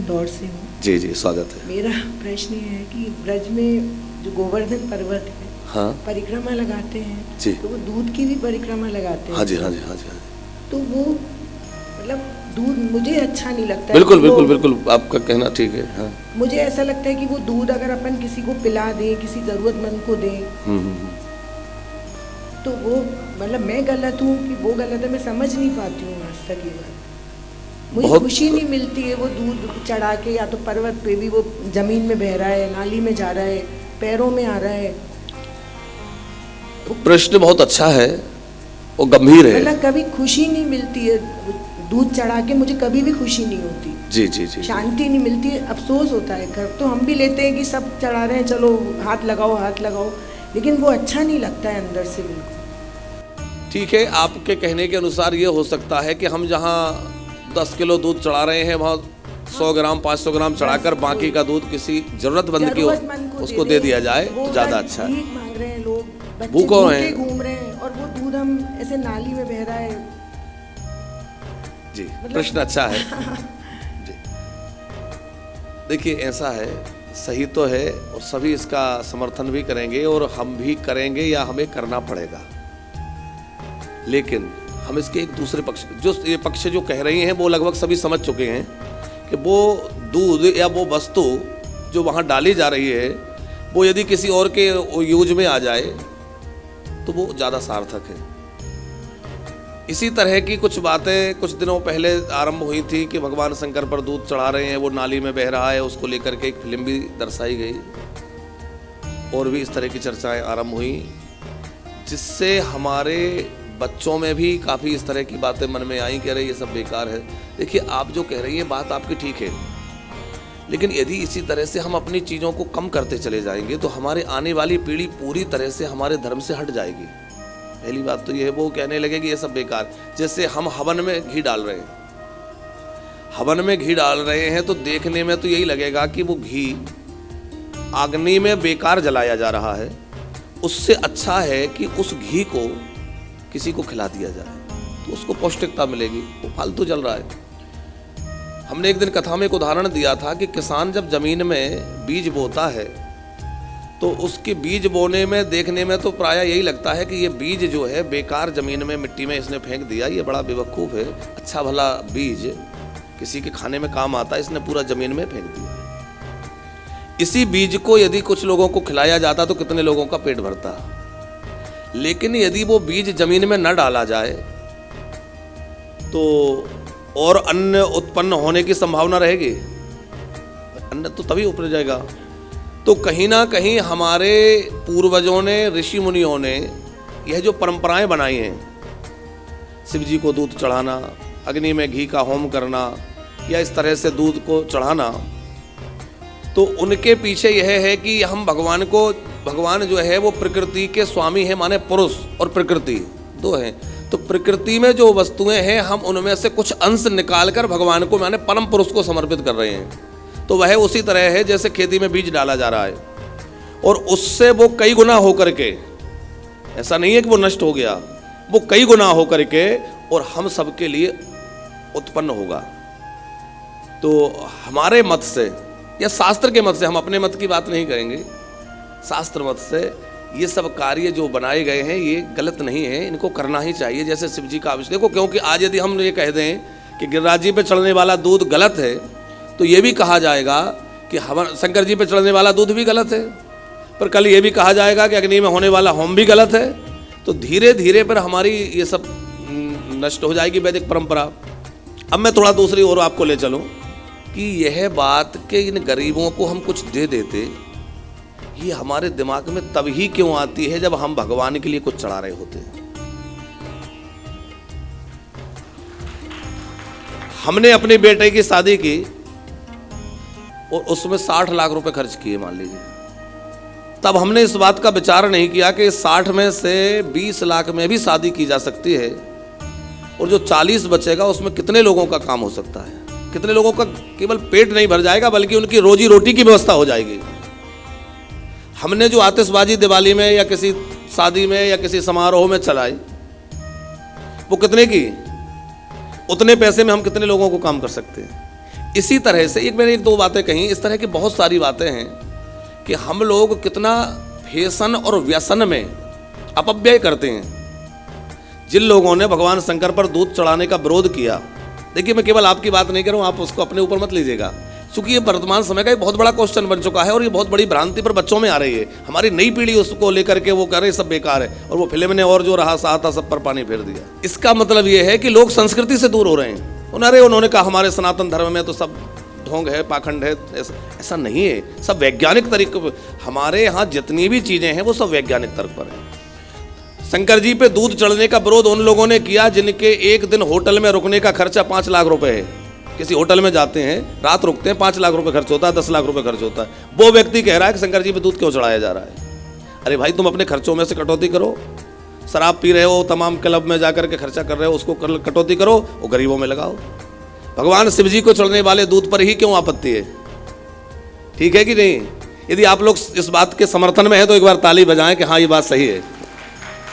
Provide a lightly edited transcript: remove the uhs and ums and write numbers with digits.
इंदौर से हूँ। जी जी, स्वागत है। मेरा प्रश्न ये है कि ब्रज में जो गोवर्धन पर्वत है, हाँ परिक्रमा लगाते हैं जी, तो वो दूध की भी परिक्रमा लगाते हैं। हाँ जी, हाँ जी, हाँ जी, हाँ जी। तो वो मतलब दूध मुझे अच्छा नहीं लगता है। बिल्कुल बिल्कुल बिल्कुल, आपका कहना ठीक है। हाँ, मुझे ऐसा लगता है कि वो दूध अगर अपन किसी को पिला दें, किसी ज़रूरतमंद को दें, तो वो मतलब मैं गलत हूँ कि वो गलत है, मैं समझ नहीं पाती हूँ आज तक ये बात। मुझे खुशी नहीं मिलती है वो दूध चढ़ा के, या तो पर्वत पे भी वो जमीन में बह रहा है, नाली में जा रहा है, पैरों में आ रहा है। प्रश्न बहुत अच्छा है और गंभीर है। मतलब कभी खुशी नहीं मिलती है दूध चढ़ा के, मुझे कभी भी खुशी नहीं होती। जी जी जी, शांति नहीं मिलती है, अफसोस होता है। घर तो हम भी लेते हैं कि सब चढ़ा रहे हैं, चलो हाथ लगाओ हाथ लगाओ, लेकिन वो अच्छा नहीं लगता है अंदर से बिल्कुल। ठीक है, आपके कहने के अनुसार ये हो सकता है कि हम जहाँ 10 किलो दूध चढ़ा रहे हैं वहाँ 100 ग्राम 500 ग्राम चढ़ाकर बाकी का दूध किसी जरूरतमंद की उसको दे दिया जाए तो ज़्यादा अच्छा है। भीख मांग रहे हैं लोग, बच्चे भूखे भूखे घूम रहे हैं और वो दूध हम ऐसे नाली में बह रहा है। जी, प्रश्न अच्छा है। जी, देखिए ऐसा है, सही तो है और सभी इसका समर्थन भी करेंगे और हम भी करेंगे या हमें करना पड़ेगा, लेकिन हम इसके एक दूसरे पक्ष, जो ये पक्ष जो कह रही हैं वो लगभग सभी समझ चुके हैं कि वो दूध या वो वस्तु जो वहाँ डाली जा रही है वो यदि किसी और के यूज में आ जाए तो वो ज़्यादा सार्थक है। इसी तरह की कुछ बातें कुछ दिनों पहले आरंभ हुई थी कि भगवान शंकर पर दूध चढ़ा रहे हैं, वो नाली में बह रहा है, उसको लेकर के एक फिल्म भी दर्शाई गई और भी इस तरह की चर्चाएं आरंभ हुई, जिससे हमारे बच्चों में भी काफ़ी इस तरह की बातें मन में आई, कह रहे ये सब बेकार है। देखिए, आप जो कह रही हैं बात आपकी ठीक है, लेकिन यदि इसी तरह से हम अपनी चीज़ों को कम करते चले जाएंगे तो हमारे आने वाली पीढ़ी पूरी तरह से हमारे धर्म से हट जाएगी। पहली बात तो ये है, वो कहने लगेगी ये सब बेकार। जैसे हम हवन में घी डाल रहे हैं, हवन में घी डाल रहे हैं तो देखने में तो यही लगेगा कि वो घी अग्नि में बेकार जलाया जा रहा है। उससे अच्छा है कि उस घी को किसी को खिला दिया जाए तो उसको पौष्टिकता मिलेगी, वो फालतू जल रहा है। हमने एक दिन कथा में एक उदाहरण दिया था कि किसान जब जमीन में बीज बोता है तो उसके बीज बोने में देखने में तो प्रायः यही लगता है कि ये बीज जो है बेकार जमीन में मिट्टी में इसने फेंक दिया, ये बड़ा बेवकूफ़ है, अच्छा भला बीज किसी के खाने में काम आता है, इसने पूरा जमीन में फेंक दिया। इसी बीज को यदि कुछ लोगों को खिलाया जाता तो कितने लोगों का पेट भरता। लेकिन यदि वो बीज जमीन में न डाला जाए तो और अन्न उत्पन्न होने की संभावना रहेगी, अन्न तो तभी उपज जाएगा। तो कहीं ना कहीं हमारे पूर्वजों ने, ऋषि मुनियों ने यह जो परंपराएं बनाई हैं, शिव जी को दूध चढ़ाना, अग्नि में घी का होम करना या इस तरह से दूध को चढ़ाना, तो उनके पीछे यह है कि हम भगवान जो है वो प्रकृति के स्वामी हैं, माने पुरुष और प्रकृति दो हैं। तो प्रकृति में जो वस्तुएं हैं हम उनमें से कुछ अंश निकालकर भगवान को, माने परम पुरुष को समर्पित कर रहे हैं। तो वह उसी तरह है जैसे खेती में बीज डाला जा रहा है और उससे वो कई गुना होकर के, ऐसा नहीं है कि वो नष्ट हो गया, वो कई गुना होकर के और हम सबके लिए उत्पन्न होगा। तो हमारे मत से या शास्त्र के मत से, हम अपने मत की बात नहीं करेंगे, शास्त्र मत से ये सब कार्य जो बनाए गए हैं ये गलत नहीं है, इनको करना ही चाहिए। जैसे शिव जी का अभिषेक, देखो, क्योंकि आज यदि हम ये कह दें कि गिरिराज जी पे चढ़ने वाला दूध गलत है तो ये भी कहा जाएगा कि हवन शंकर जी पे चढ़ने वाला दूध भी गलत है, पर कल ये भी कहा जाएगा कि अग्नि में होने वाला होम भी गलत है। तो धीरे धीरे पर हमारी ये सब नष्ट हो जाएगी वैदिक परंपरा। अब मैं थोड़ा दूसरी ओर आपको ले चलूँ कि यह बात कि इन गरीबों को हम कुछ दे देते, ये हमारे दिमाग में तब ही क्यों आती है जब हम भगवान के लिए कुछ चढ़ा रहे होते हैं। हमने अपने बेटे की शादी की और उसमें 60 लाख रुपए खर्च किए मान लीजिए, तब हमने इस बात का विचार नहीं किया कि 60 में से 20 लाख में भी शादी की जा सकती है और जो 40 बचेगा उसमें कितने लोगों का काम हो सकता है, कितने लोगों का केवल पेट नहीं भर जाएगा बल्कि उनकी रोजी रोटी की व्यवस्था हो जाएगी। हमने जो आतिशबाजी दिवाली में या किसी शादी में या किसी समारोह में चलाई, वो कितने की, उतने पैसे में हम कितने लोगों को काम कर सकते हैं। इसी तरह से मैंने एक दो बातें कही, इस तरह की बहुत सारी बातें हैं कि हम लोग कितना फैशन और व्यसन में अपव्यय करते हैं। जिन लोगों ने भगवान शंकर पर दूध चढ़ाने का विरोध किया, देखिए मैं केवल आपकी बात नहीं कर रहा हूँ, आप उसको अपने ऊपर मत लीजिएगा, क्योंकि ये वर्तमान समय का एक बहुत बड़ा क्वेश्चन बन चुका है और ये बहुत बड़ी भ्रांति पर बच्चों में आ रही है। हमारी नई पीढ़ी उसको लेकर के वो कह रहे सब बेकार है, और वो फिल्म ने और जो रहा सहा था सब पर पानी फेर दिया। इसका मतलब ये है कि लोग संस्कृति से दूर हो रहे हैं। उन्होंने कहा हमारे सनातन धर्म में तो सब ढोंग है, पाखंड है, ऐसा नहीं है। सब वैज्ञानिक तरीके, हमारे यहाँ जितनी भी चीजें हैं वो सब वैज्ञानिक तर्क पर है। शंकर जी पे दूध चढ़ने का विरोध उन लोगों ने किया जिनके एक दिन होटल में रुकने का खर्चा 5 लाख रुपए है। किसी होटल में जाते हैं, रात रुकते हैं, 5 लाख रुपए खर्च होता है, 10 लाख रुपए खर्च होता है। वो व्यक्ति कह रहा है कि शंकर जी पे दूध क्यों चढ़ाया जा रहा है। अरे भाई, तुम अपने खर्चों में से कटौती करो। शराब पी रहे हो, तमाम क्लब में जाकर के खर्चा कर रहे हो, उसको कटौती करो, वो गरीबों में लगाओ। भगवान शिव जी को चढ़ने वाले दूध पर ही क्यों आपत्ति है? ठीक है कि नहीं? यदि आप लोग इस बात के समर्थन में है तो एक बार ताली बजाएं कि हाँ ये बात सही है।